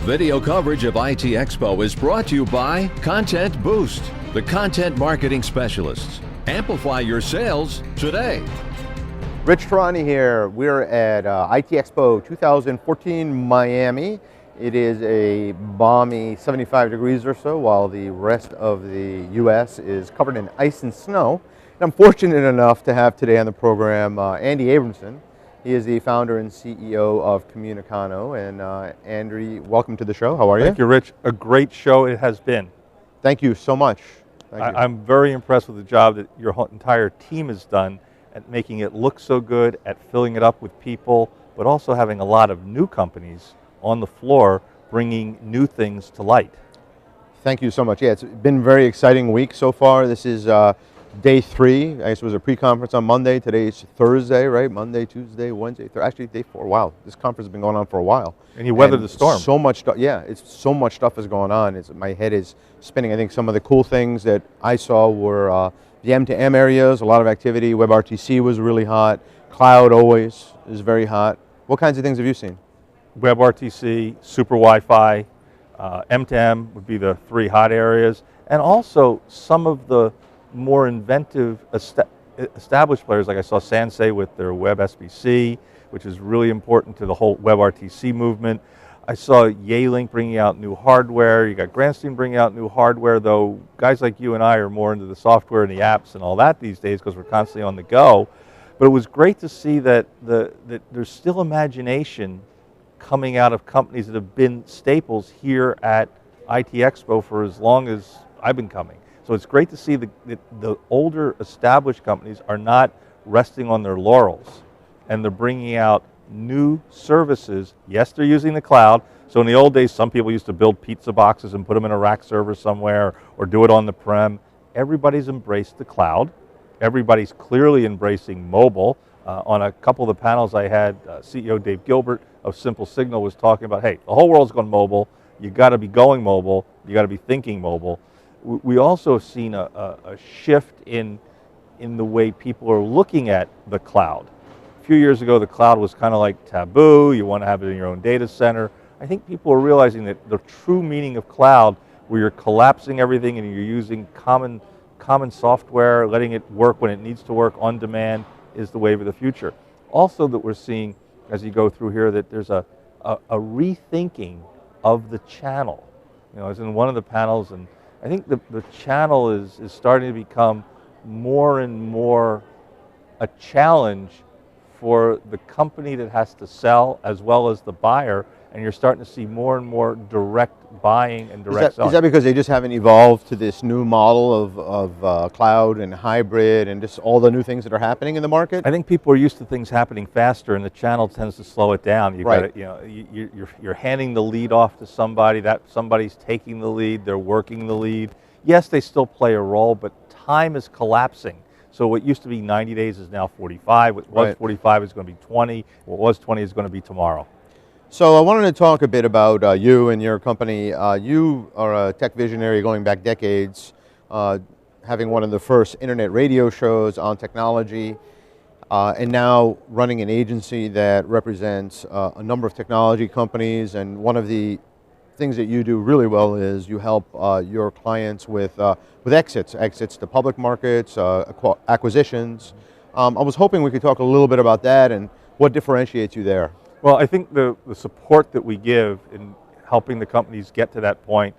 Video coverage of IT Expo is brought to you by Content Boost, the content marketing specialists. Amplify your sales today. Rich Tarani here. We're at IT Expo 2014 Miami. It is a balmy 75 degrees or so, while the rest of the U.S. is covered in ice and snow. And I'm fortunate enough to have today on the program Andy Abramson. He is the founder and CEO of Communicano. And Andy, welcome to the show. How are you? Thank you, Rich. A great show it has been. Thank you so much. I'm very impressed with the job that your entire team has done at making it look so good, at filling it up with people, but also having a lot of new companies on the floor bringing new things to light. Thank you so much. Yeah, it's been a very exciting week so far. This is day 3. I guess it was a pre-conference on Monday. Today's Thursday, right? Monday, Tuesday, Wednesday, actually day 4. Wow, this conference has been going on for a while. And you weathered the storm. So much stuff. Yeah, so much stuff is going on. My head is spinning. I think some of the cool things that I saw were the M2M areas, a lot of activity. WebRTC was really hot. Cloud always is very hot. What kinds of things have you seen? WebRTC, Super Wi-Fi, M2M would be the 3 hot areas, and also some of the more inventive established players, like I saw Sansei with their WebSBC, which is really important to the whole WebRTC movement. I saw Yealink bringing out new hardware. You got Grandstein bringing out new hardware, though guys like you and I are more into the software and the apps and all that these days because we're constantly on the go. But it was great to see that there's still imagination coming out of companies that have been staples here at IT Expo for as long as I've been coming. So it's great to see that the older established companies are not resting on their laurels, and they're bringing out new services. Yes, they're using the cloud. So in the old days, some people used to build pizza boxes and put them in a rack server somewhere or do it on the prem. Everybody's embraced the cloud. Everybody's clearly embracing mobile. On a couple of the panels I had, CEO Dave Gilbert of Simple Signal was talking about, hey, the whole world's going mobile. You got to be going mobile. You got to be thinking mobile. We also have seen a shift in the way people are looking at the cloud. A few years ago, the cloud was kind of like taboo. You want to have it in your own data center. I think people are realizing that the true meaning of cloud, where you're collapsing everything and you're using common software, letting it work when it needs to work on demand, is the wave of the future. Also that we're seeing, as you go through here, that there's a rethinking of the channel. You know, I was in one of the panels, and I think the channel is starting to become more and more a challenge for the company that has to sell as well as the buyer, and you're starting to see more and more direct buying and direct selling. Is that because they just haven't evolved to this new model of cloud and hybrid and just all the new things that are happening in the market? I think people are used to things happening faster, and the channel tends to slow it down. Right. You're handing the lead off to somebody, that somebody's taking the lead, they're working the lead. Yes, they still play a role, but time is collapsing. So what used to be 90 days is now 45. What was 45 is going to be 20. What was 20 is going to be tomorrow. So I wanted to talk a bit about you and your company. You are a tech visionary going back decades, having one of the first internet radio shows on technology, and now running an agency that represents a number of technology companies. And one of the things that you do really well is you help your clients with exits to public markets, acquisitions. I was hoping we could talk a little bit about that and what differentiates you there. Well, I think the support that we give in helping the companies get to that point,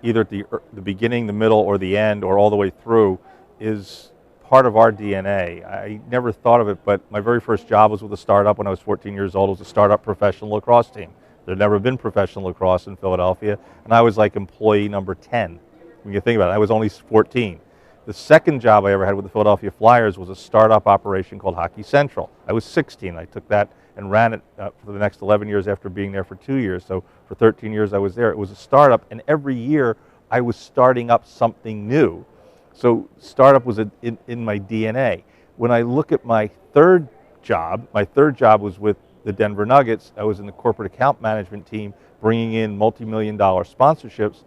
either at the beginning, the middle, or the end, or all the way through, is part of our DNA. I never thought of it, but my very first job was with a startup when I was 14 years old. It was a startup professional lacrosse team. There had never been professional lacrosse in Philadelphia, and I was like employee number 10. When you think about it, I was only 14. The second job I ever had with the Philadelphia Flyers was a startup operation called Hockey Central. I was 16. I took that and ran it for the next 11 years after being there for 2 years. So for 13 years I was there. It was a startup, and every year I was starting up something new. So startup was in my DNA. When I look at my third job was with the Denver Nuggets. I was in the corporate account management team, bringing in multi-million-dollar sponsorships.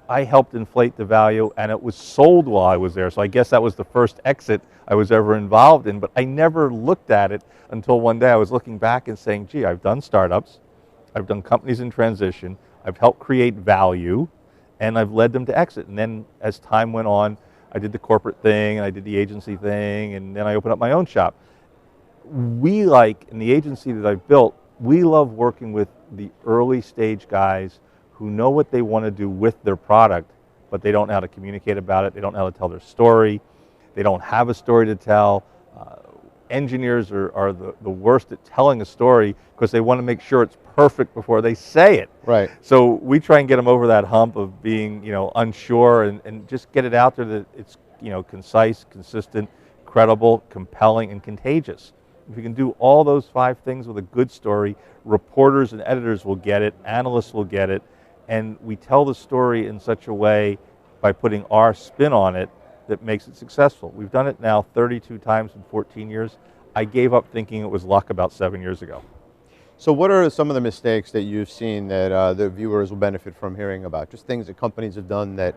I helped inflate the value, and it was sold while I was there. So I guess that was the first exit I was ever involved in, but I never looked at it until one day I was looking back and saying, gee, I've done startups, I've done companies in transition, I've helped create value, and I've led them to exit. And then as time went on, I did the corporate thing, and I did the agency thing, and then I opened up my own shop. We like, in the agency that I've built, we love working with the early stage guys who know what they want to do with their product, but they don't know how to communicate about it. They don't know how to tell their story. They don't have a story to tell. Engineers are the worst at telling a story because they want to make sure it's perfect before they say it. Right. So we try and get them over that hump of being, unsure, and just get it out there that it's, concise, consistent, credible, compelling, and contagious. If you can do all those 5 things with a good story, reporters and editors will get it, analysts will get it, and we tell the story in such a way by putting our spin on it that makes it successful. We've done it now 32 times in 14 years. I gave up thinking it was luck about 7 years ago. So what are some of the mistakes that you've seen that the viewers will benefit from hearing about? Just things that companies have done that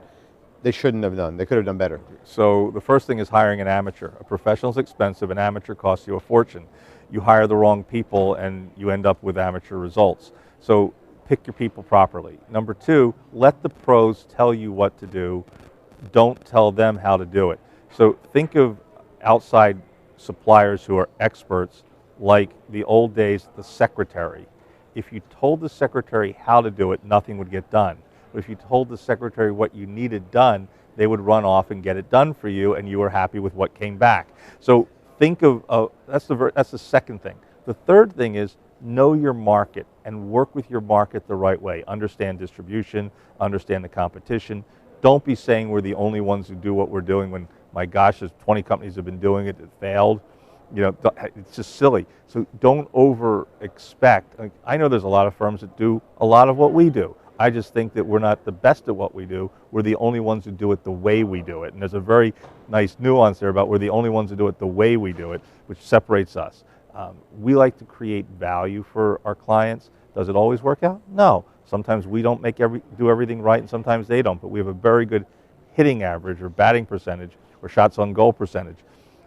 they shouldn't have done, they could have done better. So the first thing is hiring an amateur. A professional is expensive, an amateur costs you a fortune. You hire the wrong people and you end up with amateur results. So pick your people properly. Number 2, let the pros tell you what to do. Don't tell them how to do it. So think of outside suppliers who are experts, like the old days, the secretary. If you told the secretary how to do it, nothing would get done. But if you told the secretary what you needed done, they would run off and get it done for you, and you were happy with what came back. So think of, that's the second thing. The third thing is know your market and work with your market the right way. Understand distribution, understand the competition. Don't be saying we're the only ones who do what we're doing when, my gosh, there's 20 companies have been doing it that failed. It's just silly. So don't over expect. I know there's a lot of firms that do a lot of what we do. I just think that we're not the best at what we do. We're the only ones who do it the way we do it. And there's a very nice nuance there about we're the only ones who do it the way we do it, which separates us. We like to create value for our clients. Does it always work out? No. Sometimes we don't do everything right, and sometimes they don't. But we have a very good hitting average or batting percentage or shots on goal percentage.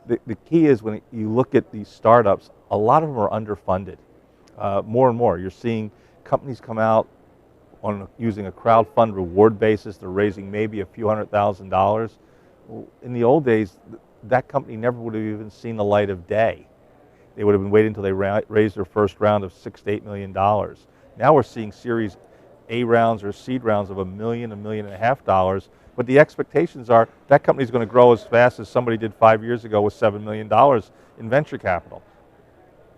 The key is when you look at these startups, a lot of them are underfunded. More and more, you're seeing companies come out using a crowdfund reward basis. They're raising maybe a few $100,000. In the old days, that company never would have even seen the light of day. They would have been waiting until they raised their first round of $6 to $8 million. Now we're seeing Series A rounds or seed rounds of $1 million, $1.5 million. But the expectations are that company's going to grow as fast as somebody did 5 years ago with $7 million in venture capital.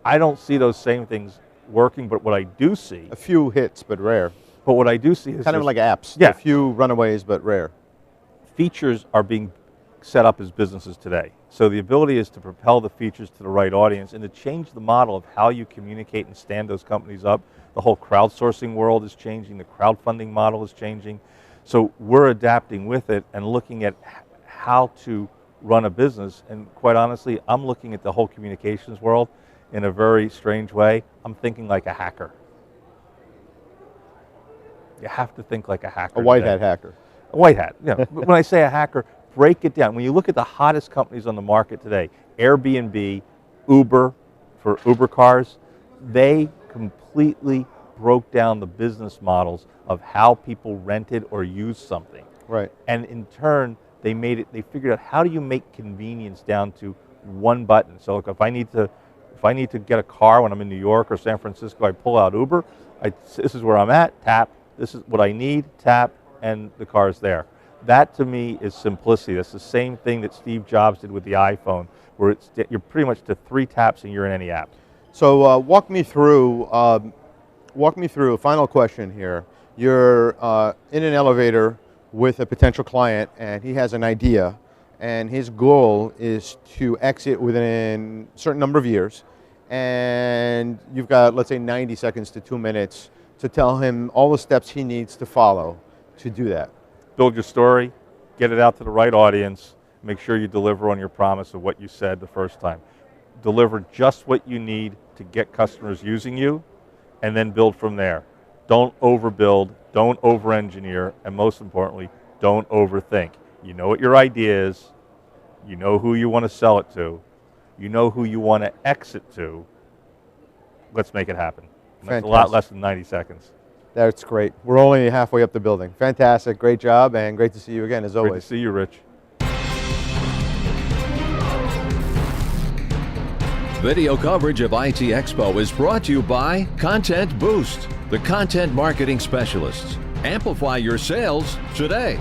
I don't see those same things working, but what I do see... A few hits, but rare. But what I do see is... Kind of like apps. Yeah. A few runaways, but rare. Features are being set up as businesses today. So the ability is to propel the features to the right audience and to change the model of how you communicate and stand those companies up. The whole crowdsourcing world is changing. The crowdfunding model is changing. So we're adapting with it and looking at how to run a business. And quite honestly, I'm looking at the whole communications world in a very strange way. I'm thinking like a hacker. You have to think like a hacker. A white hat hacker. A white hat. When I say a hacker, break it down. When you look at the hottest companies on the market today, Airbnb, Uber, for Uber cars, they completely broke down the business models of how people rented or used something. Right. And in turn, they figured out how do you make convenience down to one button. So look, if I need to get a car when I'm in New York or San Francisco, I pull out Uber. This is where I'm at, tap. This is what I need, tap, and the car's there. That to me is simplicity. That's the same thing that Steve Jobs did with the iPhone, where you're pretty much to 3 taps and you're in any app. So walk me through a final question here. You're in an elevator with a potential client and he has an idea and his goal is to exit within a certain number of years, and you've got, let's say, 90 seconds to 2 minutes to tell him all the steps he needs to follow to do that. Build your story, get it out to the right audience, make sure you deliver on your promise of what you said the first time. Deliver just what you need to get customers using you, and then build from there. Don't overbuild, don't over-engineer, and most importantly, don't overthink. You know what your idea is, you know who you want to sell it to, you know who you want to exit to. Let's make it happen. And that's a lot less than 90 seconds. That's great. We're only halfway up the building. Fantastic, great job, and great to see you again as Great to always. see you, Rich. Video coverage of IT Expo is brought to you by Content Boost, the content marketing specialists. Amplify your sales today.